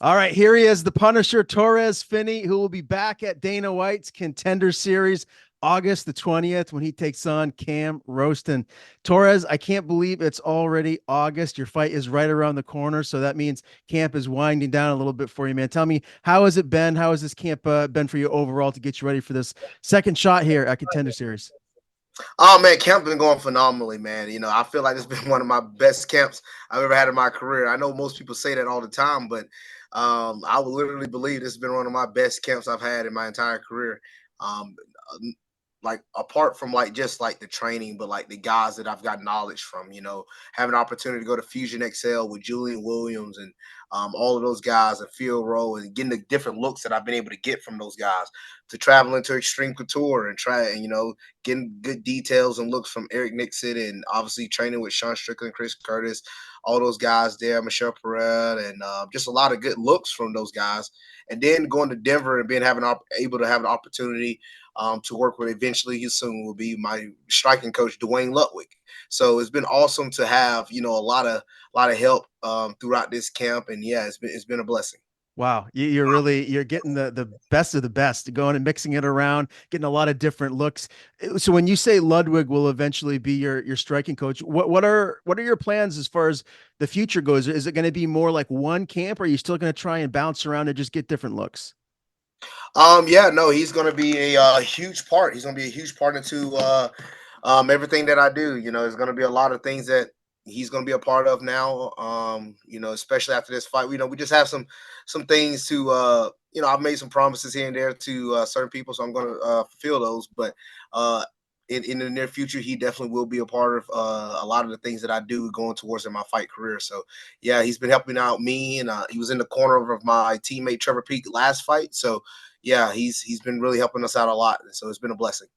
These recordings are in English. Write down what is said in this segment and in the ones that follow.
All right, here he is, the Punisher, Torrez Finney, who will be back at Dana White's Contender Series August the 20th when he takes on Cam Rowston. Torrez, I can't believe it's already August. Your fight is right around the corner, so that means camp is winding down a little bit for you, man. Tell me, how has it been? How has this camp been for you overall to get you ready for this second shot here at Contender Series? Oh man, camp been going phenomenally, man. I feel like it's been one of my best camps I've ever had in my career. I know most people say that all the time, but I would literally believe this has been one of my best camps I've had in my entire career. Um, like apart from like just like the training, but like the guys that I've got knowledge from, having an opportunity to go to Fusion XL with Julian Williams and all of those guys and Phil Rowe and getting the different looks that I've been able to get from those guys to travel into Extreme Couture and try and, getting good details and looks from Eric Nixon and obviously training with Sean Strickland, Chris Curtis, all those guys there, Michelle Perez, and just a lot of good looks from those guys. And then going to Denver and being able to have an opportunity to work with eventually he soon will be my striking coach Dwayne Lutwick. So it's been awesome to have a lot of help throughout this camp, and yeah, it's been a blessing. Wow, you're getting the best of the best, going and mixing it around, getting a lot of different looks. So when you say Ludwig will eventually be your striking coach, what are your plans as far as the future goes? Is it going to be more like one camp, or are you still going to try and bounce around and just get different looks? Yeah, no, he's going to be a huge part. He's going to be a huge part into everything that I do. There's going to be a lot of things that he's going to be a part of now. Especially after this fight. We just have some things to. I've made some promises here and there to certain people, so I'm going to fulfill those. But uh, in the near future, he definitely will be a part of a lot of the things that I do going towards in my fight career. So, yeah, he's been helping out me, and he was in the corner of my teammate Trevor Peak last fight. So, yeah, he's been really helping us out a lot. So it's been a blessing.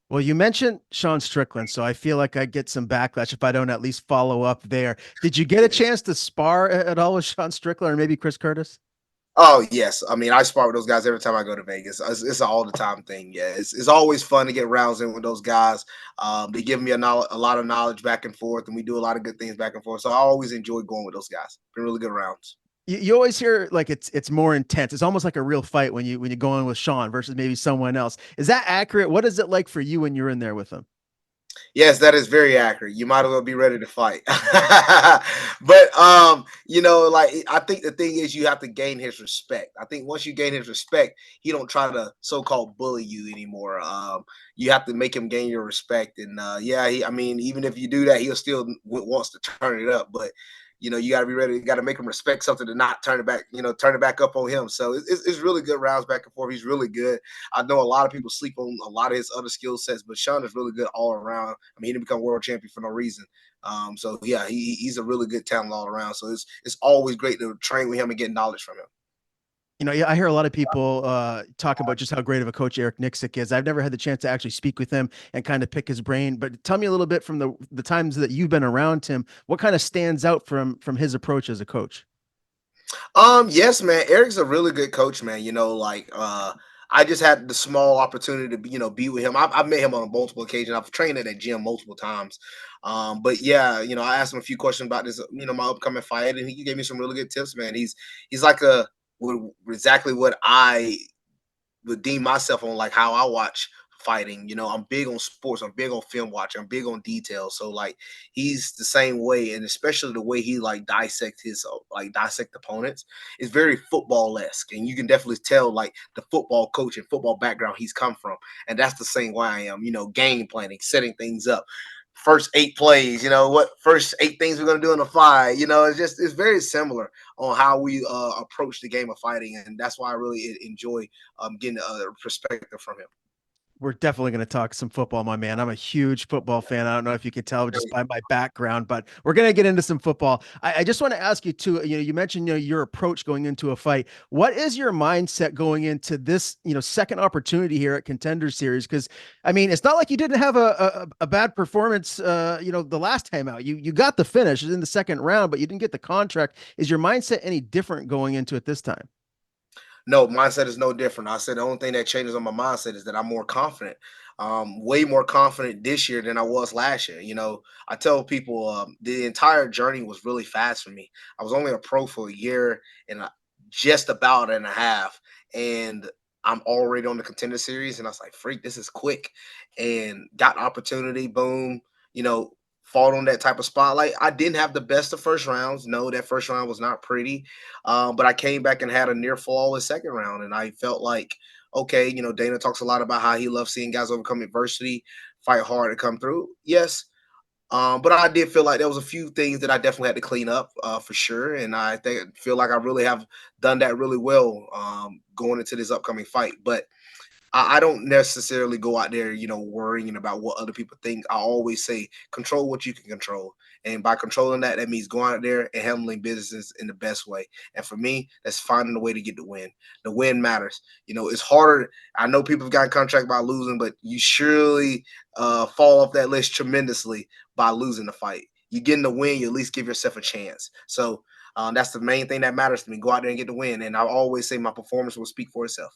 Well, you mentioned Sean Strickland, so I feel like I get some backlash if I don't at least follow up there. Did you get a chance to spar at all with Sean Strickland or maybe Chris Curtis? Oh yes, I mean I spar with those guys every time I go to Vegas. It's an all the time thing. Yeah, it's always fun to get rounds in with those guys. They give me a lot of knowledge back and forth, and we do a lot of good things back and forth. So I always enjoy going with those guys. Been really good rounds. You always hear like it's more intense. It's almost like a real fight when you go in with Sean versus maybe someone else. Is that accurate? What is it like for you when you're in there with him? Yes, that is very accurate. You might as well be ready to fight. But like I think the thing is you have to gain his respect. I think once you gain his respect, he don't try to so-called bully you anymore. You have to make him gain your respect. And yeah, I mean, even if you do that, he'll still wants to turn it up. But you got to be ready. You got to make him respect something to not turn it back. Turn it back up on him. So it's really good rounds back and forth. He's really good. I know a lot of people sleep on a lot of his other skill sets, but Sean is really good all around. I mean, he didn't become world champion for no reason. So yeah, he's a really good talent all around. So it's always great to train with him and get knowledge from him. Yeah, I hear a lot of people talk about just how great of a coach Eric Nixick is. I've never had the chance to actually speak with him and kind of pick his brain. But tell me a little bit from the times that you've been around him. What kind of stands out from his approach as a coach? Yes, man. Eric's a really good coach, man. I just had the small opportunity to be with him. I've met him on multiple occasions. I've trained at that gym multiple times. But yeah, I asked him a few questions about this, my upcoming fight, and he gave me some really good tips, man. He's like exactly what I would deem myself on, like how I watch fighting. I'm big on sports. I'm big on film watching. I'm big on details. So like he's the same way, and especially the way he like dissect opponents is very football esque, and you can definitely tell like the football coach and football background he's come from, and that's the same way I am. Game planning, setting things up. First 8 plays, what first 8 things we're gonna do in a fight. It's very similar on how we approach the game of fighting, and that's why I really enjoy getting a perspective from him. We're definitely going to talk some football, my man. I'm a huge football fan. I don't know if you can tell just by my background, but we're going to get into some football. I just want to ask you too. You mentioned your approach going into a fight. What is your mindset going into this second opportunity here at Contender Series? Because I mean, it's not like you didn't have a bad performance. The last time out, you got the finish in the second round, but you didn't get the contract. Is your mindset any different going into it this time? No, mindset is no different. I said the only thing that changes on my mindset is that I'm more confident, way more confident this year than I was last year. I tell people the entire journey was really fast for me. I was only a pro for a year, and just about and a half, and I'm already on the Contender Series, and I was like, "Freak, this is quick," and got opportunity. Boom, you know, fought on that type of spotlight. I didn't have the best of first rounds. No, that first round was not pretty, but I came back and had a near flawless second round, and I felt like, okay, Dana talks a lot about how he loves seeing guys overcome adversity, fight hard to come through. Yes, but I did feel like there was a few things that I definitely had to clean up for sure, and I feel like I really have done that really well going into this upcoming fight. But I don't necessarily go out there, worrying about what other people think. I always say control what you can control. And by controlling that, that means going out there and handling business in the best way. And for me, that's finding a way to get the win. The win matters. It's harder. I know people have gotten contract by losing, but you surely fall off that list tremendously by losing the fight. You getting the win, you at least give yourself a chance. So that's the main thing that matters to me. Go out there and get the win. And I always say my performance will speak for itself.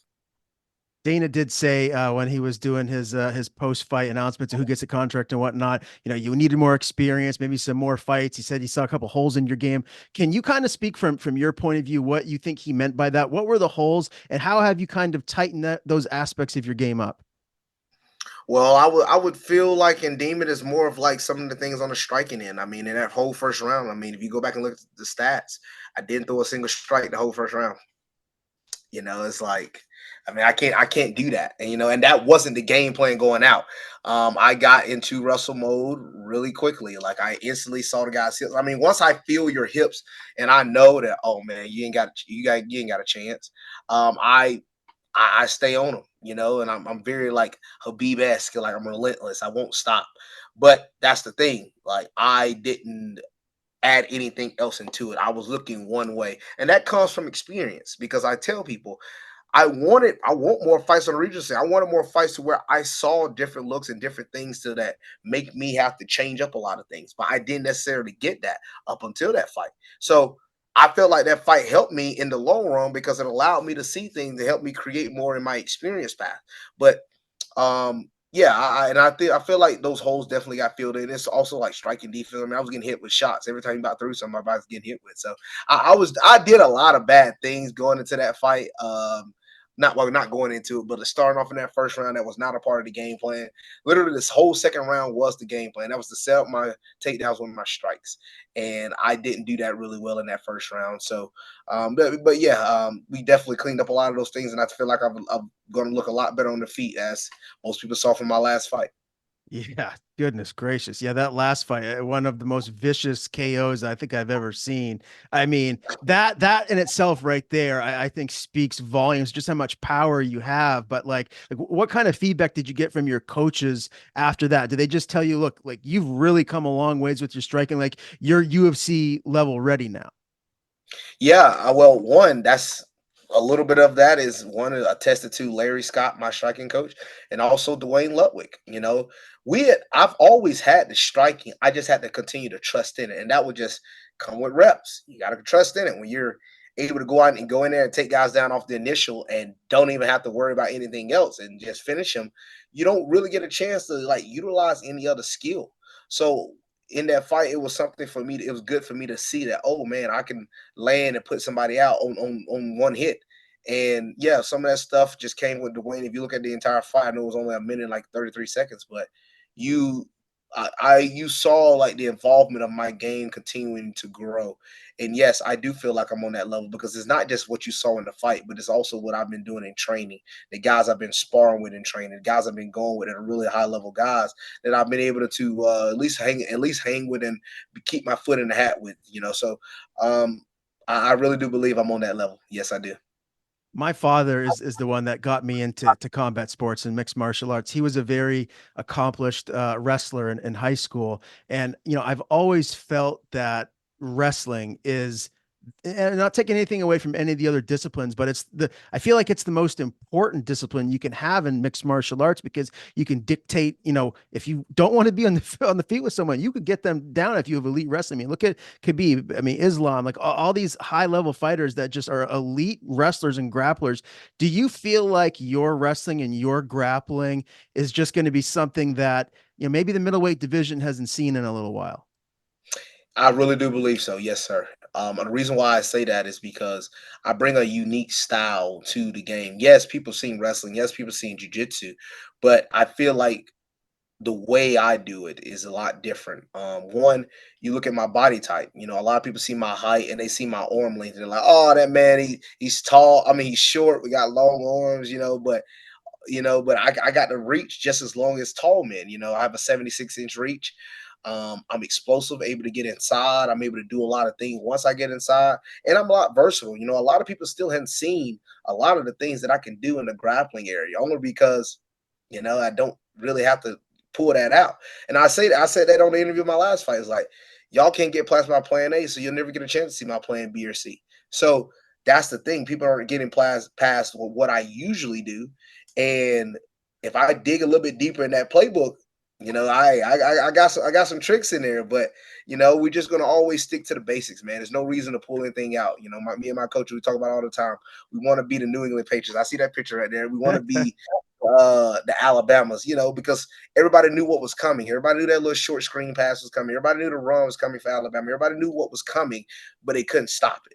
Dana did say when he was doing his post-fight announcements of who gets a contract and whatnot, you needed more experience, maybe some more fights. He said he saw a couple holes in your game. Can you kind of speak from your point of view what you think he meant by that? What were the holes, and how have you kind of tightened those aspects of your game up? Well, I would feel like in Demon is more of like some of the things on the striking end. I mean, in that whole first round, I mean, if you go back and look at the stats, I didn't throw a single strike the whole first round. It's like, I mean, I can't do that. And that wasn't the game plan going out. I got into Russell mode really quickly. Like I instantly saw the guy's hips. I mean, once I feel your hips and I know that, oh man, you ain't got a chance. I stay on them, and I'm very like Habib-esque, like I'm relentless. I won't stop. But that's the thing. Like I didn't add anything else into it. I was looking one way. And that comes from experience because I tell people I want more fights on the Regency. I wanted more fights to where I saw different looks and different things to that make me have to change up a lot of things. But I didn't necessarily get that up until that fight. So I felt like that fight helped me in the long run because it allowed me to see things that helped me create more in my experience path. But yeah, I feel like those holes definitely got filled in. It's also like striking defense. I mean, I was getting hit with shots every time you about threw something. My body's getting hit with. So I did a lot of bad things going into that fight. Not going into it, but starting off in that first round, that was not a part of the game plan. Literally, this whole second round was the game plan. That was to set up my takedowns with my strikes, and I didn't do that really well in that first round. So, but yeah, we definitely cleaned up a lot of those things, and I feel like I'm going to look a lot better on the feet, as most people saw from my last fight. Yeah, goodness gracious. Yeah, that last fight, one of the most vicious KOs I think I've ever seen. I mean, that in itself right there, I think speaks volumes, just how much power you have. But like what kind of feedback did you get from your coaches after that? Did they just tell you, look, like you've really come a long ways with your striking, like you're UFC level ready now? Yeah, well, one, that's a little bit of that is one attested to Larry Scott, my striking coach, and also Dwayne Ludwig. I've always had the striking. I just had to continue to trust in it, and that would just come with reps. You got to trust in it when you're able to go out and go in there and take guys down off the initial and don't even have to worry about anything else and just finish them. You don't really get a chance to like utilize any other skill. So in that fight, it was something for me. It was good for me to see that. Oh man, I can land and put somebody out on one hit. And yeah, some of that stuff just came with Dwayne. If you look at the entire fight, I know it was only a minute, like 33 seconds, but you you saw like the involvement of my game continuing to grow. And yes, I do feel like I'm on that level because it's not just what you saw in the fight, but it's also what I've been doing in training. The guys I've been sparring with in training, the guys I've been going with at a really high level guys that I've been able to at least hang with and keep my foot in the hat with, So I really do believe I'm on that level. Yes, I do. My father is the one that got me into combat sports and mixed martial arts. He was a very accomplished wrestler in high school, and I've always felt that wrestling is, and not taking anything away from any of the other disciplines, but I feel like it's the most important discipline you can have in mixed martial arts because you can dictate, if you don't want to be on the feet with someone, you could get them down if you have elite wrestling. I mean, look at Khabib, I mean, Islam, like all these high level fighters that just are elite wrestlers and grapplers. Do you feel like your wrestling and your grappling is just going to be something that, maybe the middleweight division hasn't seen in a little while? I really do believe so. Yes, sir. And the reason why I say that is because I bring a unique style to the game. Yes, people seen wrestling. Yes, people seen jujitsu, but I feel like the way I do it is a lot different. One, you look at my body type. You know, a lot of people see my height and they see my arm length and they're like, "Oh, that man, he's tall. I mean, he's short. We got long arms, but I got the reach just as long as tall men. You know, I have a 76-inch reach. I'm explosive, able to get inside. I'm able to do a lot of things once I get inside, and I'm a lot versatile. You know, a lot of people still haven't seen a lot of the things that I can do in the grappling area, only because I don't really have to pull that out. And I said that on the interview of my last fight. It's like y'all can't get past my plan A, so you'll never get a chance to see my plan B or C. So that's the thing. People aren't getting past what I usually do, and if I dig a little bit deeper in that playbook, I got some tricks in there, but we're just gonna always stick to the basics, man. There's no reason to pull anything out. Me and my coach, we talk about all the time. We want to be the New England Patriots. I see that picture right there. We want to be the Alabamas, because everybody knew what was coming. Everybody knew that little short screen pass was coming. Everybody knew the run was coming for Alabama. Everybody knew what was coming, but they couldn't stop it.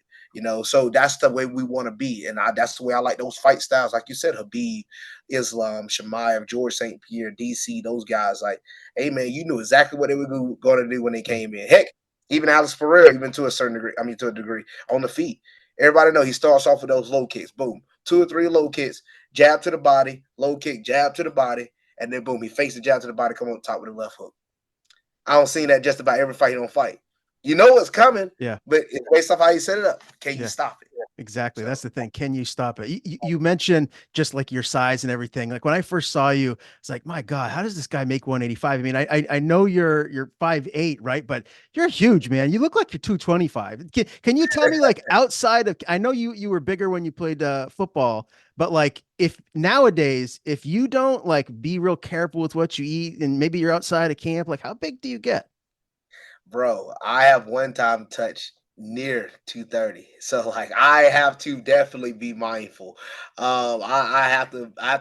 So that's the way we want to be, and that's the way I like those fight styles, like you said, Habib, Islam, Shemaev, George St. Pierre, DC, those guys. Like, hey man, you knew exactly what they were going to do when they came in. Heck, even Alex Pereira, even to a certain degree, to a degree, on the feet. Everybody know he starts off with those low kicks. Boom, 2 or 3 low kicks, jab to the body, low kick, jab to the body, and then boom, he fakes the jab to the body, come on top with a left hook. I don't see that just about every fight he don't fight. You know what's coming, Yeah. but it's based off how you set it up. Can you Yeah. stop it? Exactly. So That's the thing. Can you stop it? You mentioned just like your size and everything. Like when I first saw you, it's like, my God, how does this guy make 185? I mean, I know you're 5'8", right? But you're huge, man. You look like you're 225. Can you tell me, like, outside of, I know you were bigger when you played football, but like if nowadays, if you don't like be real careful with what you eat and maybe you're outside of camp, like how big do you get? bro, I have one time touched near 230. So like I have to definitely be mindful. I have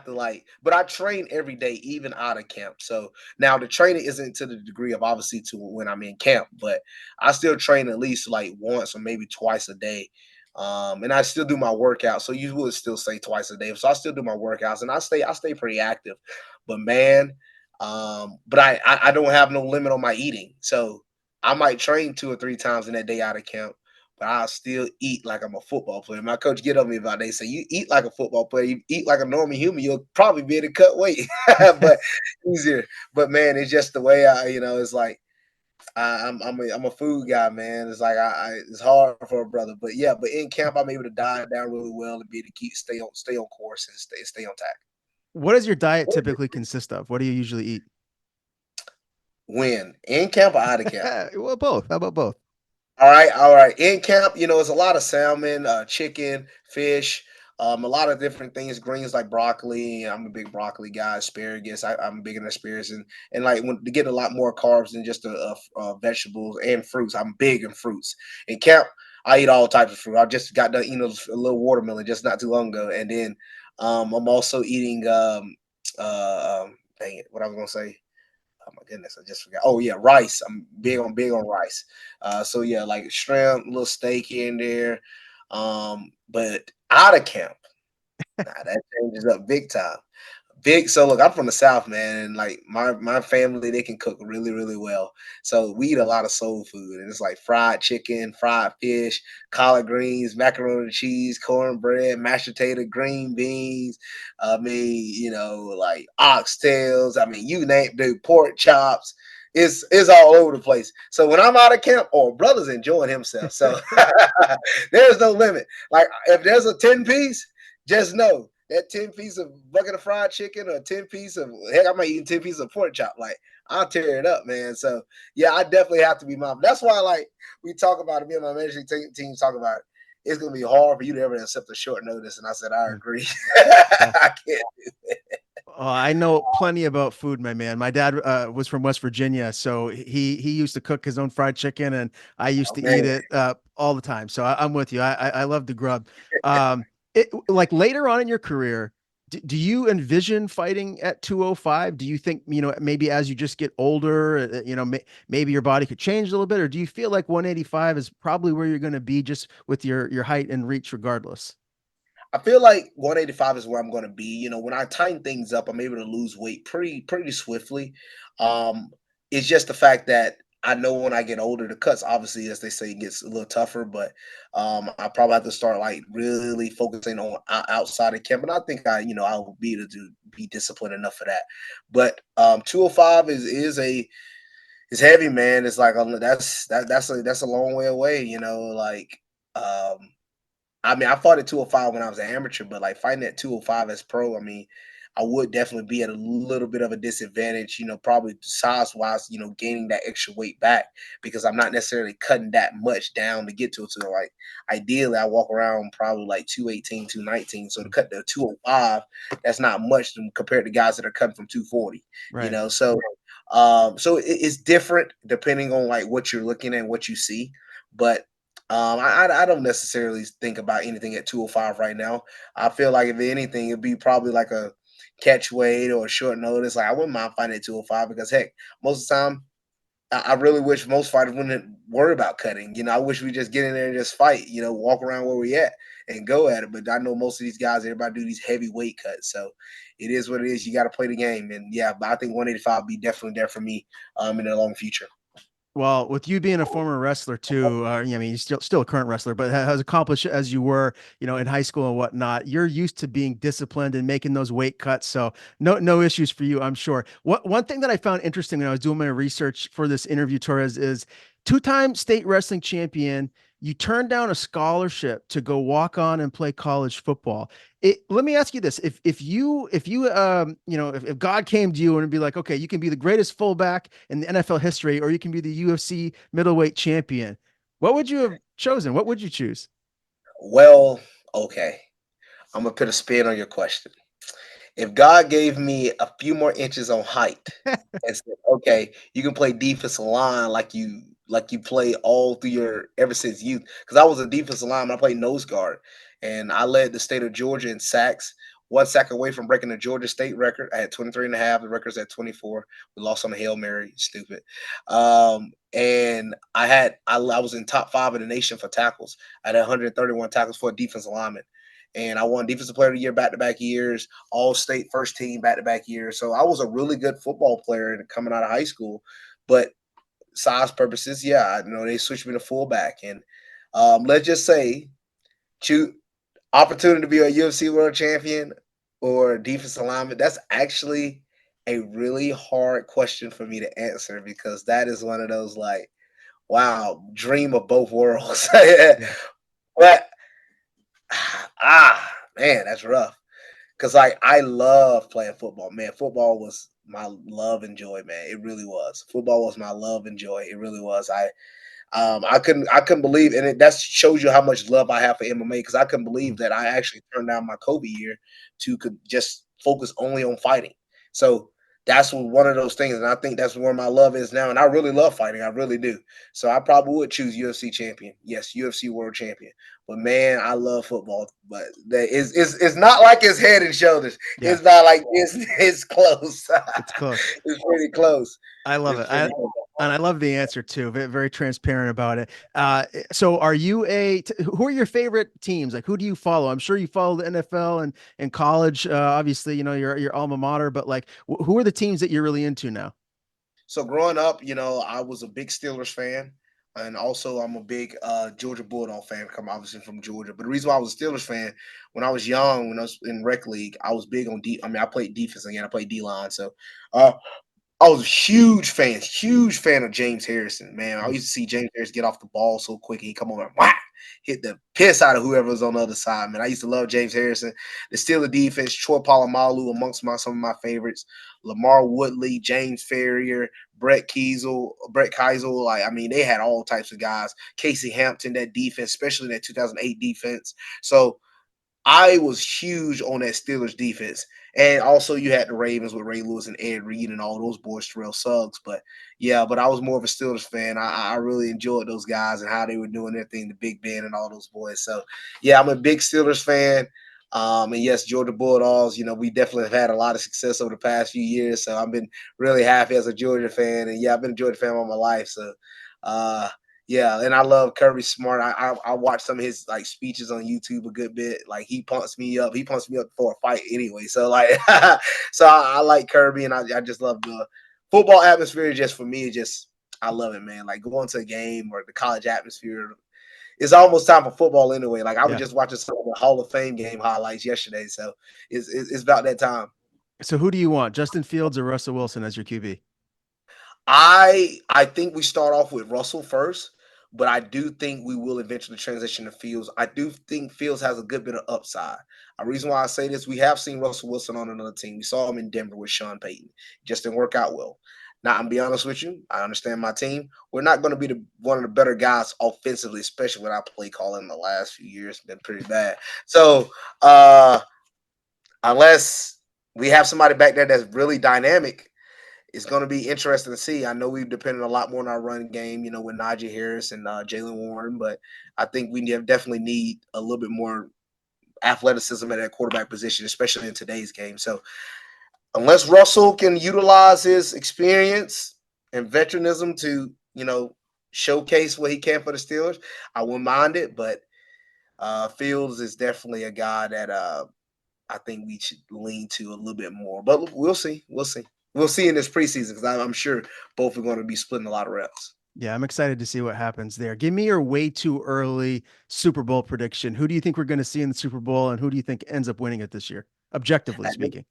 to like, but I train every day, even out of camp. So now the training isn't to the degree of obviously to when I'm in camp, but I still train at least like once or maybe twice a day. And I still do my workouts. So you would still say twice a day. So I still do my workouts and I stay pretty active. But man, but I don't have no limit on my eating. So I might train 2 or 3 times in that day out of camp, but I'll still eat like I'm a football player. My coach get on me about it. They say, you eat like a football player, you eat like a normal human, you'll probably be able to cut weight, but easier. But man, it's just the way it's like I'm a food guy, man. It's like it's hard for a brother, but yeah. But in camp, I'm able to diet down really well and be able to stay on course and stay on tack. What does your diet typically consist of? What do you usually eat? When in camp or out of camp? Well, both. How about both? All right, all right. In camp, it's a lot of salmon, chicken, fish, a lot of different things, greens like broccoli. I'm a big broccoli guy, asparagus. I'm big in asparagus, and like when to get a lot more carbs than just vegetables and fruits. I'm big in fruits. In camp, I eat all types of fruit. I just got done eating a little watermelon just not too long ago, and then I'm also eating dang it, what I was gonna say. Oh my goodness, I just forgot. Oh yeah, rice. I'm big on rice. So yeah, like shrimp, little steak here and there. But out of camp, nah, that changes up big time. Big so look, I'm from the South, man, and like my family, they can cook really, really well. So we eat a lot of soul food, and it's like fried chicken, fried fish, collard greens, macaroni and cheese, cornbread, mashed potato, green beans. I mean, like oxtails. I mean, you name dude, pork chops. It's all over the place. So when I'm out of camp, oh, brother's enjoying himself. So there's no limit. Like if there's a 10 piece, just know that 10 piece of bucket of fried chicken or 10 piece of heck, I might eat 10 pieces of pork chop. Like I'll tear it up, man. So yeah, I definitely have to be mindful. That's why like we talk about it, me and my managing team talk about it. It's gonna be hard for you to ever accept a short notice. And I said, I agree. Yeah. I can't do it. I know plenty about food, my man. My dad was from West Virginia, so he used to cook his own fried chicken, and I used Oh, to eat man. it all the time. So I'm with you. I love the grub. Like later on in your career, Do you envision fighting at 205? Do you think, maybe as you just get older, maybe your body could change a little bit, or do you feel like 185 is probably where you're going to be just with your height and reach regardless? I feel like 185 is where I'm going to be. When I tighten things up, I'm able to lose weight pretty swiftly. Um, it's just the fact that I know when I get older, the cuts obviously, as they say, gets a little tougher. But I probably have to start like really focusing on outside of camp, and I think I will be able to be disciplined enough for that. But 205 is heavy, man. It's like that's a long way away. Um, I mean, I fought at 205 when I was an amateur, but like fighting at 205 as pro, I mean, I would definitely be at a little bit of a disadvantage, probably size wise, gaining that extra weight back because I'm not necessarily cutting that much down to get to it. So, like, ideally, I walk around probably like 218, 219. So, to cut to 205, that's not much compared to guys that are cutting from 240, Right. So, it's different depending on like what you're looking at, what you see. But I don't necessarily think about anything at 205 right now. I feel like if anything, it'd be probably like a catch weight or a short notice. Like I wouldn't mind fighting at 205 because heck, most of the time I really wish most fighters wouldn't worry about cutting. I wish we just get in there and just fight. Walk around where we at and go at it. But I know most of these guys, everybody do these heavy weight cuts, so it is what it is. You got to play the game, and yeah, but I think 185 will be definitely there for me in the long future. Well, with you being a former wrestler too, I mean, you're still a current wrestler, but has accomplished as you were, in high school and whatnot. You're used to being disciplined and making those weight cuts, so no issues for you, I'm sure. One thing that I found interesting when I was doing my research for this interview, Torres, is two-time state wrestling champion. You turned down a scholarship to go walk on and play college football. Let me ask you this: if God came to you and be like, okay, you can be the greatest fullback in the NFL history, or you can be the UFC middleweight champion, what would you have chosen? What would you choose? Well, okay, I'm gonna put a spin on your question. If God gave me a few more inches on height and said, "Okay, you can play defensive line like you play all through your ever since youth," because I was a defensive lineman, I played nose guard, and I led the state of Georgia in sacks. One sack away from breaking the Georgia state record. I had 23 and a half. The record's at 24. We lost on a Hail Mary. Stupid. And I was in top 5 in the nation for tackles. I had 131 tackles for a defensive lineman. And I won Defensive Player of the Year back-to-back years, All-State first team back-to-back years. So I was a really good football player coming out of high school. But size purposes, yeah, they switched me to fullback. And let's just say, choose opportunity to be a UFC world champion or defensive alignment. That's actually a really hard question for me to answer because that is one of those like, wow, dream of both worlds. Yeah. But man, that's rough. Cause like I love playing football, man. Football was my love and joy, man. It really was. Football was my love and joy. It really was. I couldn't believe, and that shows you how much love I have for MMA because I couldn't believe that I actually turned down my Kobe year to could just focus only on fighting. So that's one of those things, and I think that's where my love is now. And I really love fighting, I really do. So I probably would choose UFC champion, yes, UFC world champion. But man, I love football. But that is it's not like it's head and shoulders. Yeah, It's not like it's close. it's close. It's pretty close. I love It's it. pretty. And I love the answer too. Very transparent about it. So are you who are your favorite teams? Like, who do you follow? I'm sure you follow the NFL and college. Obviously, your alma mater, but like, who are the teams that you're really into now? So growing up, I was a big Steelers fan, and also I'm a big Georgia Bulldog fan. Come obviously from Georgia, but the reason why I was a Steelers fan when I was young, when I was in rec league, I was big on D. I mean, I played defense again. I played D line, so uh, I was a huge fan of James Harrison. Man, I Mm. used to see James Harrison get off the ball so quick, and he come over and whack, hit the piss out of whoever was on the other side. Man, I used to love James Harrison. The Steelers defense, Troy Polamalu amongst some of my favorites. Lamar Woodley, James Ferrier, Brett Keisel. Like, I mean, they had all types of guys. Casey Hampton, that defense, especially that 2008 defense. So I was huge on that Steelers defense. And also you had the Ravens with Ray Lewis and Ed Reed and all those boys, Terrell Suggs. But yeah, but I was more of a Steelers fan. I really enjoyed those guys and how they were doing their thing, the Big Ben and all those boys. So yeah, I'm a big Steelers fan. And yes, Georgia Bulldogs, we definitely have had a lot of success over the past few years. So I've been really happy as a Georgia fan. And yeah, I've been a Georgia fan all my life. So yeah, and I love Kirby Smart. I watch some of his like speeches on YouTube a good bit. Like he pumps me up. He pumps me up before a fight anyway. So like so I like Kirby, and I just love the football atmosphere. Just for me, I love it, man. Like going to a game or the college atmosphere. It's almost time for football anyway. Like I was just watching some of the Hall of Fame game highlights yesterday, so it's about that time. So who do you want, Justin Fields or Russell Wilson as your QB? I think we start off with Russell first, but I do think we will eventually transition to Fields. I do think Fields has a good bit of upside. A reason why I say this, we have seen Russell Wilson on another team. We saw him in Denver with Sean Payton. Just didn't work out well. Now, I'm be honest with you. I understand my team. We're not going to be one of the better guys offensively, especially when I play calling the last few years. Been pretty bad. So unless we have somebody back there that's really dynamic, it's going to be interesting to see. I know we've depended a lot more on our run game, with Najee Harris and Jalen Warren, but I think we definitely need a little bit more athleticism at that quarterback position, especially in today's game. So unless Russell can utilize his experience and veteranism to, showcase what he can for the Steelers, I wouldn't mind it. But Fields is definitely a guy that I think we should lean to a little bit more. But we'll see. We'll see. We'll see in this preseason because I'm sure both are going to be splitting a lot of reps. Yeah, I'm excited to see what happens there. Give me your way too early Super Bowl prediction. Who do you think we're going to see in the Super Bowl, and who do you think ends up winning it this year, objectively speaking?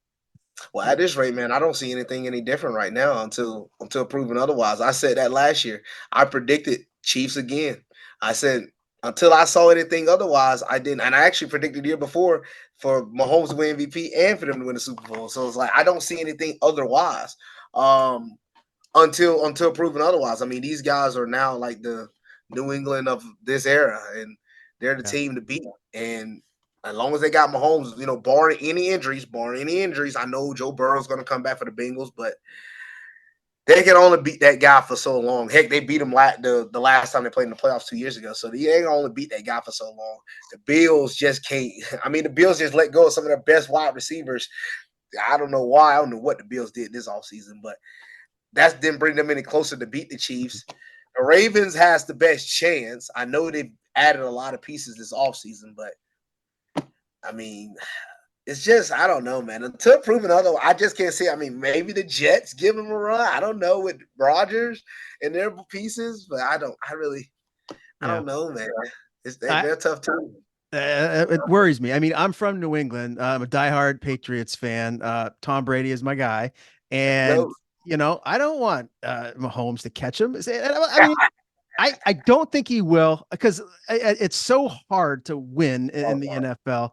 Well, at this rate, man, I don't see anything any different right now until proven otherwise. I said that last year. I predicted Chiefs again. I said until I saw anything otherwise, I didn't. And I actually predicted the year before for Mahomes to win MVP and for them to win the Super Bowl. So it's like I don't see anything otherwise until proven otherwise. I mean, these guys are now like the New England of this era, and they're the team to beat. And as long as they got Mahomes, barring any injuries, I know Joe Burrow's going to come back for the Bengals, but they can only beat that guy for so long. Heck, they beat him the last time they played in the playoffs 2 years ago, so they ain't gonna only beat that guy for so long. The Bills just can't. I mean, the Bills just let go of some of their best wide receivers. I don't know why. I don't know what the Bills did this offseason, but that didn't bring them any closer to beat the Chiefs. The Ravens has the best chance. I know they've added a lot of pieces this offseason, but I mean, it's just, I don't know, man. Until proven otherwise, I just can't see. I mean, maybe the Jets give them a run. I don't know with Rodgers and their pieces, but I don't know, man. They're tough too. It worries me. I mean, I'm from New England. I'm a diehard Patriots fan. Tom Brady is my guy. And, I don't want Mahomes to catch him. I mean, I don't think he will because it's so hard to win in the NFL,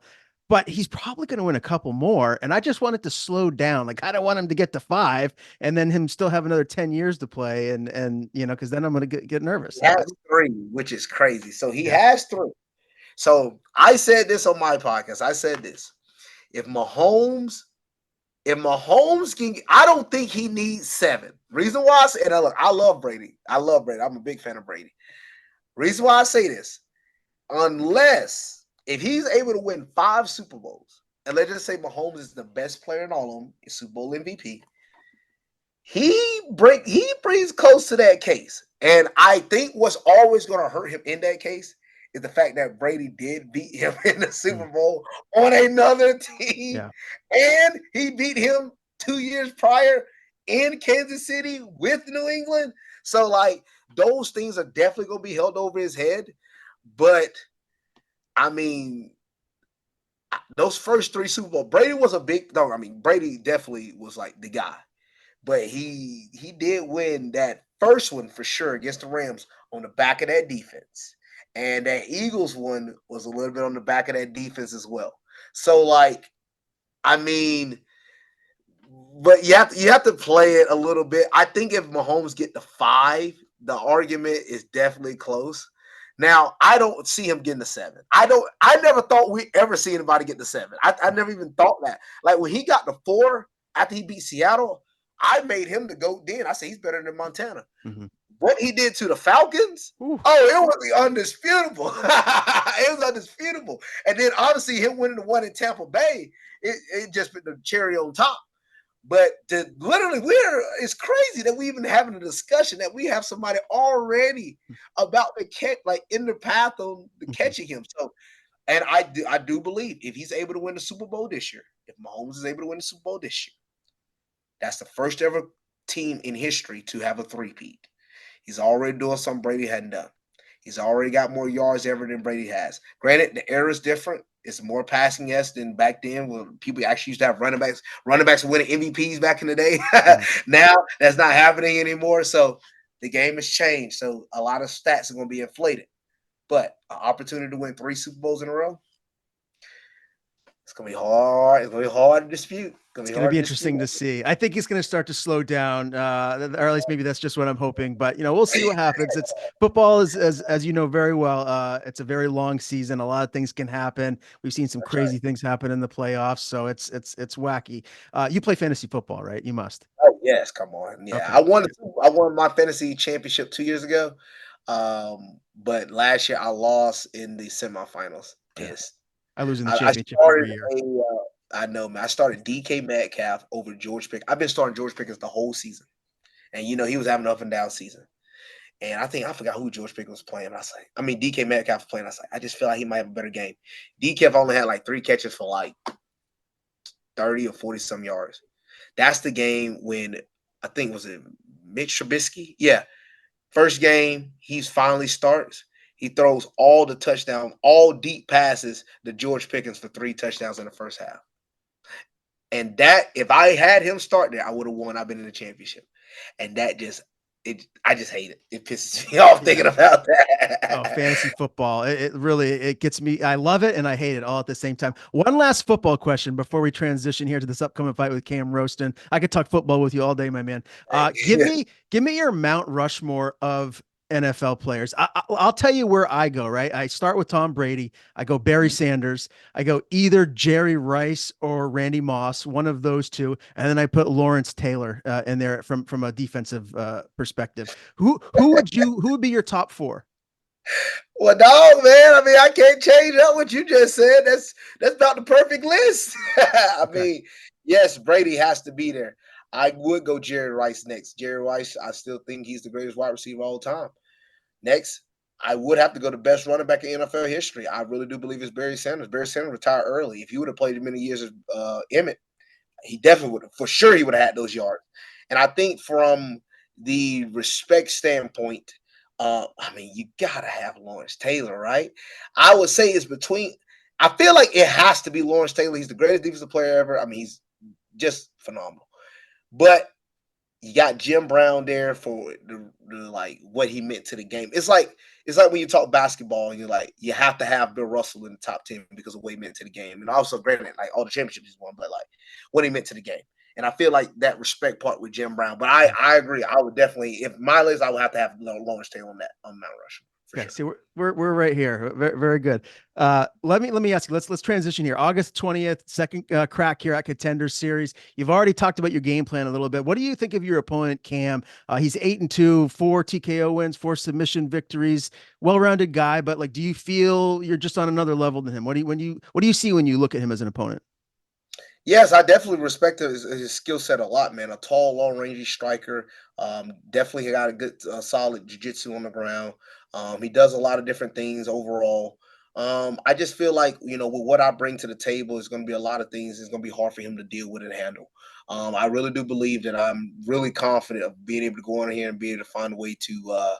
but he's probably going to win a couple more. And I just want it to slow down. Like, I don't want him to get to 5 and then him still have another 10 years to play. And because then I'm going to get nervous. He has 3, which is crazy. So he has 3. So I said this on my podcast. I said this. If Mahomes can, I don't think he needs 7. Reason why I say, and look, I love Brady. I'm a big fan of Brady. Reason why I say this, unless if he's able to win 5 Super Bowls, and let's just say Mahomes is the best player in all of them, Super Bowl MVP, he brings close to that case. And I think what's always going to hurt him in that case is the fact that Brady did beat him in the Super Bowl on another team. Yeah. And he beat him 2 years prior in Kansas City with New England. So, like, those things are definitely going to be held over his head. But, I mean, those first 3 Super Bowls, Brady was a big – no, I mean, Brady definitely was, like, the guy. But he did win that first one for sure against the Rams on the back of that defense. And that Eagles one was a little bit on the back of that defense as well. So, like, I mean, but you have to play it a little bit. I think if Mahomes get to 5, the argument is definitely close. Now, I don't see him getting to 7. I never thought we ever see anybody get to 7. I never even thought that. Like when he got to 4 after he beat Seattle, I made him the GOAT then. I say he's better than Montana. Mm-hmm. what he did to the Falcons, Ooh. oh, it was undisputable. It was undisputable. And then obviously him winning the one in Tampa Bay, it just put the cherry on top. But to literally, it's crazy that we even having a discussion that we have somebody already about to catch, like in the path of catching him. So, and I do believe if he's able to win the Super Bowl this year, if Mahomes is able to win the Super Bowl this year, that's the first ever team in history to have a three-peat. He's already doing something Brady hadn't done. He's already got more yards ever than Brady has. Granted, the era is different. It's more passing yes than back then when people actually used to have running backs. Running backs winning MVPs back in the day. Now that's not happening anymore. So the game has changed. So a lot of stats are going to be inflated. But an opportunity to win 3 Super Bowls in a row, it's gonna be hard. It's gonna be hard to dispute. It's going to be interesting to see. I think he's going to start to slow down, or at least maybe that's just what I'm hoping. But we'll see what happens. It's football is, as you know very well. It's a very long season. A lot of things can happen. We've seen some That's right. crazy things happen in the playoffs, so it's wacky. You play fantasy football, right? You must. Oh yes, come on. Yeah, Okay. I won my fantasy championship 2 years ago. But last year I lost in the semifinals. Yeah, Pissed. I lose in the I championship started every year. I know, man. I started DK Metcalf over George Pickens. I've been starting George Pickens the whole season, and he was having an up and down season. And I forgot who George Pickens was playing. DK Metcalf was playing. I was like, I just feel like he might have a better game. DK only had like 3 catches for like 30 or 40 some yards. That's the game when I think was it Mitch Trubisky? Yeah. First game, he finally starts. He throws all the touchdowns, all deep passes to George Pickens for 3 touchdowns in the first half. And that, if I had him start there, I would have won. I've been in the championship. And that I just hate it. It pisses me off thinking about Oh, that. fantasy football. It really, it gets me. I love it and I hate it all at the same time. One last football question before we transition here to this upcoming fight with Cam Rowston. I could talk football with you all day, my man. Give me your Mount Rushmore of NFL players. I'll tell you where I go, right? I start with Tom Brady. I go Barry Sanders. I go either Jerry Rice or Randy Moss, one of those two. And then I put Lawrence Taylor in there from a defensive perspective. Who would be your top 4? Well, no, man. I can't change up what you just said. That's about the perfect list. Okay. Yes, Brady has to be there. I would go Jerry Rice next. Jerry Rice, I still think he's the greatest wide receiver of all time. Next, I would have to go to best running back in NFL history. I really do believe it's Barry Sanders. Barry Sanders retired early. If he would have played as many years as Emmett, he definitely would have. For sure, he would have had those yards. And I think from the respect standpoint, you gotta have Lawrence Taylor, right? I would say it's between. I feel like it has to be Lawrence Taylor. He's the greatest defensive player ever. He's just phenomenal. But you got Jim Brown there for like what he meant to the game. It's like when you talk basketball and you're like you have to have Bill Russell in the top 10 because of what he meant to the game. And also, granted, like all the championships he's won, but like what he meant to the game. And I feel like that respect part with Jim Brown. But I agree. I would definitely, if my list, I would have to have Lawrence Taylor on Mount Rushmore. For Okay, sure. see, we're right here. Very, very good. Let me ask you. Let's transition here. August 20th, second crack here at Contender Series. You've already talked about your game plan a little bit. What do you think of your opponent, Cam? He's 8-2, 4 TKO wins, 4 submission victories. Well-rounded guy, but like, do you feel you're just on another level than him? What do you see when you look at him as an opponent? Yes, I definitely respect his skill set a lot, man. A tall, long rangey striker. Definitely got a good, solid jiu-jitsu on the ground. He does a lot of different things overall. I just feel like, with what I bring to the table, is going to be a lot of things. It's going to be hard for him to deal with and handle. I really do believe that I'm really confident of being able to go on here and be able to find a way to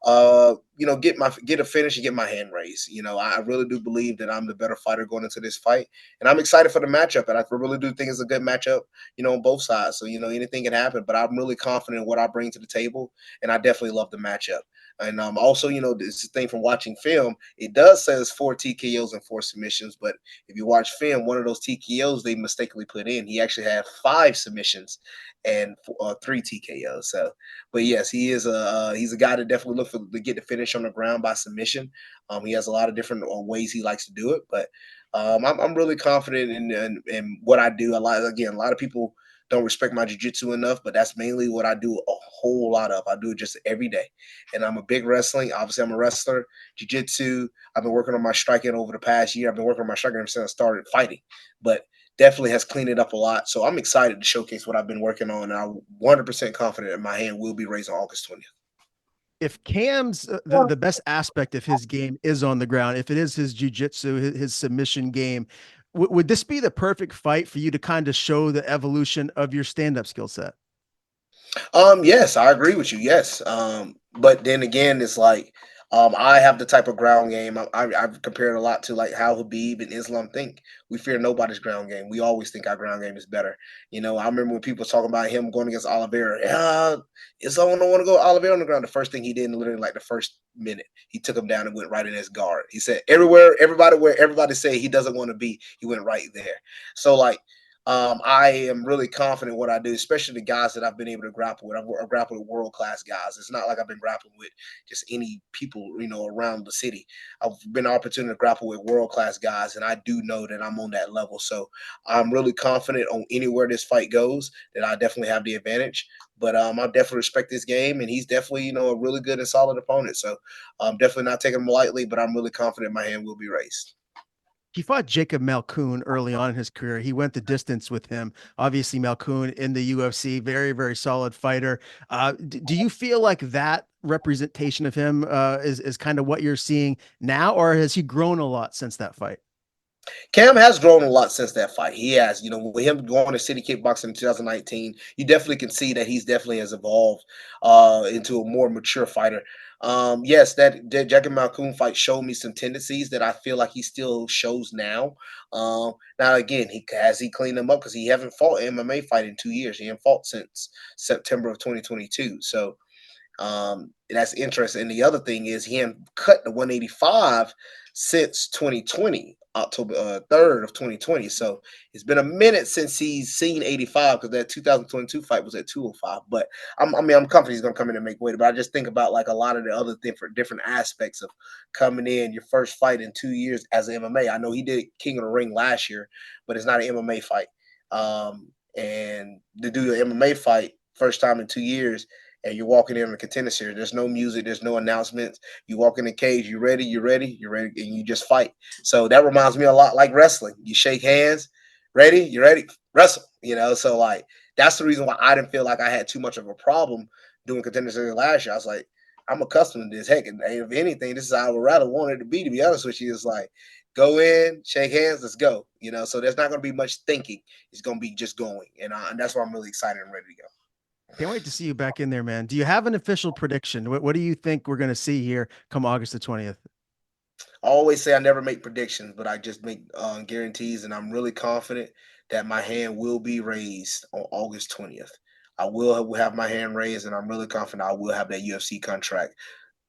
get a finish and get my hand raised. I really do believe that I'm the better fighter going into this fight, and I'm excited for the matchup. And I really do think it's a good matchup, on both sides. So anything can happen, but I'm really confident in what I bring to the table, and I definitely love the matchup. And also, this thing from watching film, it does says 4 TKOs and 4 submissions, but if you watch film, one of those TKOs they mistakenly put in, he actually had 5 submissions and 3 TKOs. So, but yes, he's a guy that definitely look for to get the finish on the ground by submission. He has a lot of different ways he likes to do it, but I'm really confident in what I do. A lot of people don't respect my jiu-jitsu enough, but that's mainly what I do a whole lot of. I do it just every day. And I'm a big wrestling. Obviously, I'm a wrestler. Jiu-jitsu, I've been working on my striking over the past year. I've been working on my striking ever since I started fighting. But definitely has cleaned it up a lot. So I'm excited to showcase what I've been working on. And I'm 100% confident that my hand will be raised on August 20th. If Cam's the best aspect of his game is on the ground, if it is his jujitsu, his submission game, would this be the perfect fight for you to kind of show the evolution of your stand-up skill set? Yes, I agree with you. Yes. But then again, it's like I have the type of ground game. I've compared a lot to like how Habib and Islam think. We fear nobody's ground game. We always think our ground game is better. I remember when people talking about him going against Oliveira. Islam don't want to go Oliveira on the ground. The first thing he did, literally like the first minute, he took him down and went right in his guard. He said everywhere, everybody where everybody say he doesn't want to be, he went right there. So like I am really confident in what I do, especially the guys that I've been able to grapple with. I've grappled with world class guys. It's not like I've been grappling with just any people, around the city. I've been an opportunity to grapple with world class guys, and I do know that I'm on that level. So I'm really confident on anywhere this fight goes that I definitely have the advantage. But I definitely respect this game, and he's definitely, a really good and solid opponent. So I'm definitely not taking him lightly, but I'm really confident my hand will be raised. He fought Jacob Malkoun early on in his career. He went the distance with him. Obviously, Malkoun in the UFC, very, very solid fighter. Do you feel like that representation of him is kind of what you're seeing now, or has he grown a lot since that fight? Cam has grown a lot since that fight. He has, with him going to City Kickboxing in 2019, you definitely can see that he's definitely has evolved into a more mature fighter. Yes, that Jacob Malkoun fight showed me some tendencies that I feel like he still shows now. Now again, he cleaned them up because he haven't fought an MMA fight in 2 years. He hasn't fought since September of 2022. So that's interesting. And the other thing is he hadn't cut the 185 since 2020, October 3rd of 2020. So it's been a minute since he's seen 85 because that 2022 fight was at 205. But I'm confident he's gonna come in and make weight. But I just think about like a lot of the other different aspects of coming in your first fight in 2 years as an MMA. I know he did King of the Ring last year, but it's not an MMA fight. And to do an MMA fight first time in 2 years and you're walking in on the Contender Series. There's no music, there's no announcements. You walk in the cage, you ready, and you just fight. So that reminds me a lot like wrestling. You shake hands, ready, you're ready, wrestle. So like that's the reason why I didn't feel like I had too much of a problem doing Contender Series last year. I was like, I'm accustomed to this. Heck, and if anything, this is how I would rather want it to be. To be honest with you, it's like go in, shake hands, let's go. So there's not going to be much thinking. It's going to be just going, and that's why I'm really excited and ready to go. Can't wait to see you back in there, man. Do you have an official prediction? What do you think we're going to see here come August the 20th? I always say I never make predictions, but I just make guarantees, and I'm really confident that my hand will be raised on August 20th. I will have my hand raised, and I'm really confident I will have that UFC contract.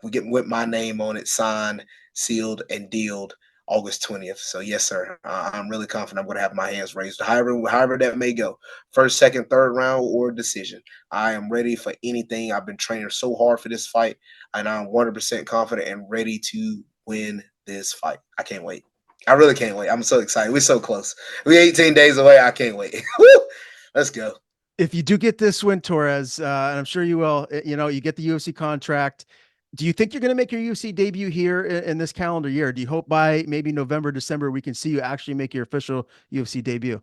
We get with my name on it, signed, sealed, and dealed August 20th. So yes, sir, I'm really confident I'm going to have my hands raised. However that may go, first, second, third round, or decision. I am ready for anything. I've been training so hard for this fight, and I'm 100% confident and ready to win this fight. I can't wait. I really can't wait. I'm so excited. We're so close. We're 18 days away. I can't wait. Let's go. If you do get this win, Torrez, and I'm sure you will, you get the UFC contract. Do you think you're going to make your UFC debut here in this calendar year? Do you hope by maybe November, December, we can see you actually make your official UFC debut?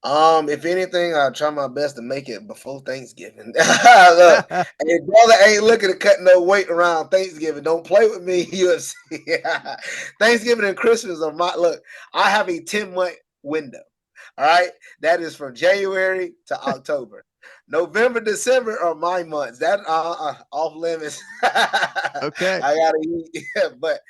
If anything, I'll try my best to make it before Thanksgiving. Look, hey, brother ain't looking to cut no weight around Thanksgiving. Don't play with me, UFC. Thanksgiving and Christmas are my look. I have a 10-month window. All right, that is from January to October. November, December are my months. That off limits. I Okay. gotta eat, yeah, but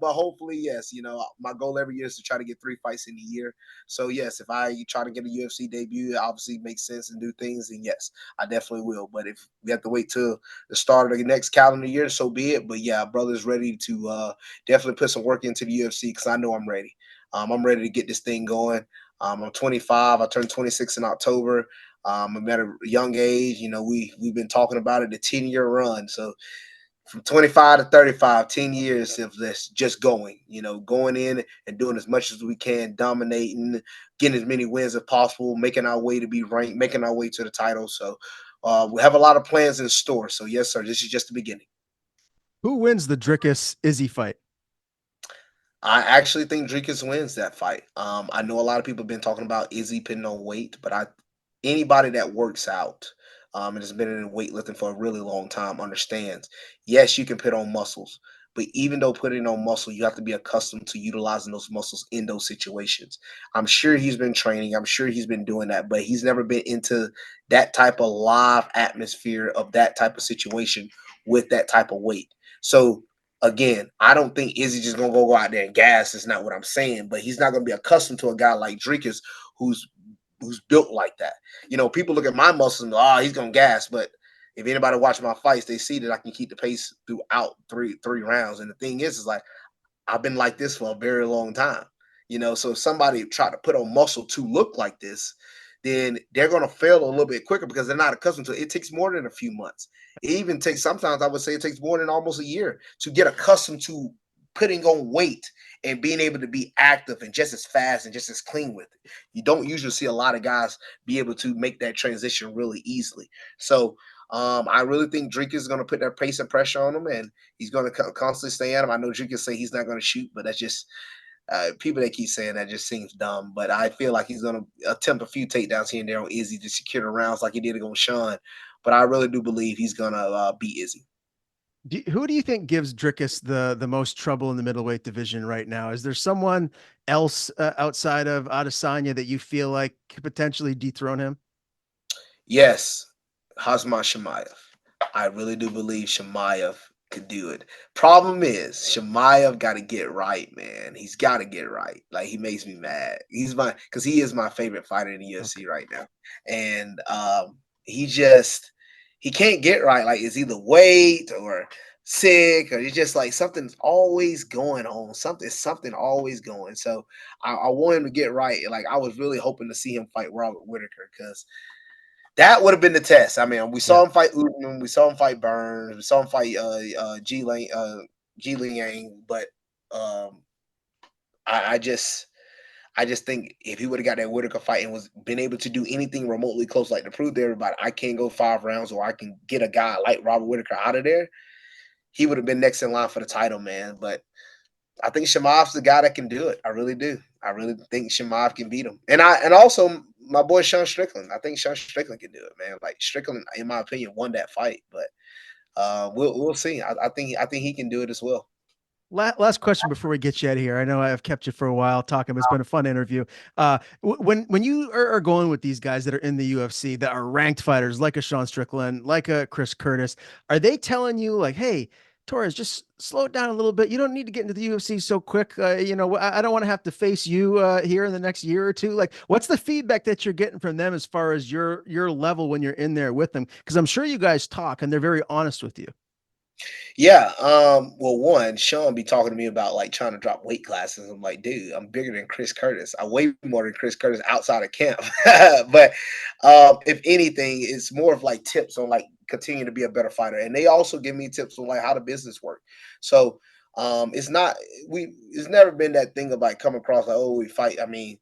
hopefully yes. My goal every year is to try to get 3 fights in a year. So yes, if I try to get a UFC debut, it obviously makes sense and do things, and yes, I definitely will. But if we have to wait till the start of the next calendar year, so be it. But yeah, brother's ready to definitely put some work into the UFC because I know I'm ready. I'm ready to get this thing going. I'm 25. I turned 26 in October. I'm at a young age. We've been talking about it, the 10-year run. So from 25 to 35, 10 years of this just going, going in and doing as much as we can, dominating, getting as many wins as possible, making our way to be ranked, making our way to the title. So we have a lot of plans in store. So yes, sir, this is just the beginning. Who wins the Dricus Izzy fight? I actually think Dricus wins that fight. I know a lot of people have been talking about Izzy putting on weight, but anybody that works out and has been in weightlifting for a really long time understands. Yes, you can put on muscles, but even though putting on muscle, you have to be accustomed to utilizing those muscles in those situations. I'm sure he's been training. I'm sure he's been doing that, but he's never been into that type of live atmosphere of that type of situation with that type of weight. So again, I don't think Izzy just gonna go out there and gas. Is not what I'm saying, but he's not gonna be accustomed to a guy like Dricus who's built like that. People look at my muscles and go, oh, he's gonna gas, but if anybody watching my fights, they see that I can keep the pace throughout three rounds. And the thing is like I've been like this for a very long time. So if somebody try to put on muscle to look like this, then they're going to fail a little bit quicker because they're not accustomed to it. It takes more than a few months. It even takes, sometimes I would say it takes more than almost a year to get accustomed to putting on weight and being able to be active and just as fast and just as clean with it. You don't usually see a lot of guys be able to make that transition really easily. So I really think Drake is going to put that pace and pressure on him, and he's going to constantly stay at him. I know Drake can say he's not going to shoot, but that's just people that keep saying that just seems dumb. But I feel like he's going to attempt a few takedowns here and there on Izzy to secure the rounds like he did against Sean. But I really do believe he's going to beat Izzy. Who do you think gives Dricus the most trouble in the middleweight division right now? Is there someone else outside of Adesanya that you feel like could potentially dethrone him? Yes, Hazmat Shemaev. I really do believe Shemaev could do it. Problem is, Shemaev got to get right, man. He's got to get right. Like he makes me mad. Because he is my favorite fighter in the UFC right now, and he can't get right. Like it's either weight or sick, or it's just like something's always going on. Something always going. So I want him to get right. Like I was really hoping to see him fight Robert Whitaker because that would have been the test. I mean, we saw Yeah. him fight Uthman, we saw him fight Burns, we saw him fight G Yang, but um, I just think if he would have got that Whitaker fight and was been able to do anything remotely close, like to prove to everybody I can go 5 rounds or I can get a guy like Robert Whitaker out of there, he would have been next in line for the title, man. But I think Shamaev's the guy that can do it. I really do. I really think Shamaev can beat him. And also my boy Sean Strickland. I think Sean Strickland can do it, man. Like Strickland, in my opinion, won that fight. But we'll see. I think he can do it as well. Last question before we get you out of here. I know I've kept you for a while talking. It's been a fun interview. When you are going with these guys that are in the UFC that are ranked fighters, like a Sean Strickland, like a Chris Curtis, are they telling you like, "Hey, Torres, just slow it down a little bit. You don't need to get into the UFC so quick. I don't want to have to face you here in the next year or two." Like, what's the feedback that you're getting from them as far as your level when you're in there with them? Because I'm sure you guys talk and they're very honest with you. Yeah. Well, one, Sean be talking to me about like trying to drop weight classes. I'm like, dude, I'm bigger than Chris Curtis. I weigh more than Chris Curtis outside of camp. But if anything, it's more of like tips on like continuing to be a better fighter. And they also give me tips on like how the business work. So it's never been that thing of like come across like, oh, we fight. I mean,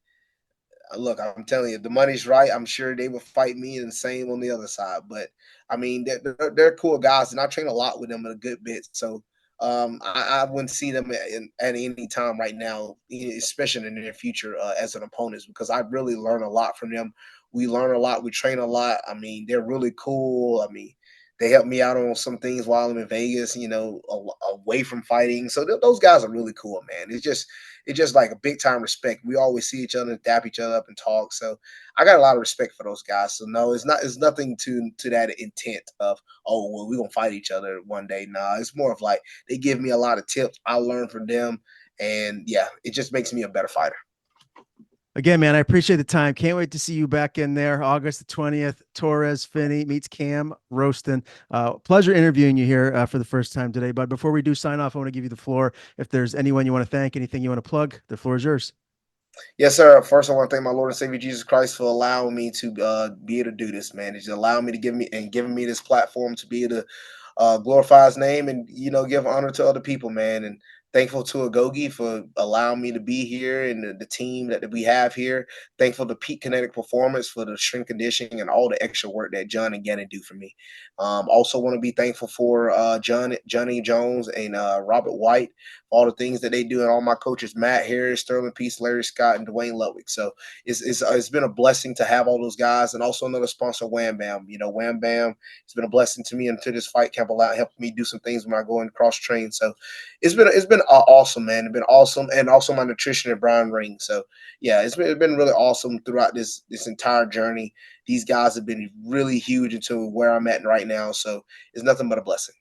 look, I'm telling you, if the money's right, I'm sure they would fight me and same on the other side. But I mean, they're cool guys, and I train a lot with them a good bit. So I wouldn't see them at any time right now, especially in the near future as an opponent, because I really learn a lot from them. We learn a lot, we train a lot. I mean, they're really cool. I mean, they help me out on some things while I'm in Vegas, away from fighting. So those guys are really cool, man. It's just like a big time respect. We always see each other, dap each other up, and talk. So I got a lot of respect for those guys. So no, it's nothing to that intent of, oh well, we're gonna fight each other one day. Nah, it's more of like they give me a lot of tips. I learn from them, and yeah, it just makes me a better fighter. Again, man, I appreciate the time. Can't wait to see you back in there. August the 20th, Torrez Finney meets Cam Rowston. Pleasure interviewing you here for the first time today. But before we do sign off, I want to give you the floor. If there's anyone you want to thank, anything you want to plug, the floor is yours. Yes, sir. First, I want to thank my Lord and Savior Jesus Christ for allowing me to be able to do this, man. He's allowing me to giving me this platform to be able to glorify his name and, give honor to other people, man. And thankful to Agogi for allowing me to be here and the team that we have here. Thankful to Peak Kinetic Performance for the strength conditioning and all the extra work that John and Gannon do for me. Also want to be thankful for Johnny Jones and Robert White, all the things that they do, and all my coaches, Matt Harris, Sterling Peace, Larry Scott, and Dwayne Ludwig. So it's been a blessing to have all those guys, and also another sponsor, Wham Bam. Wham Bam, it's been a blessing to me until this fight camp allowed helped me do some things when I go and cross train. So it's been awesome, man. It's been awesome, and also my nutritionist Brian Ring. So yeah, it's been really awesome throughout this entire journey. These guys have been really huge into where I'm at right now. So it's nothing but a blessing.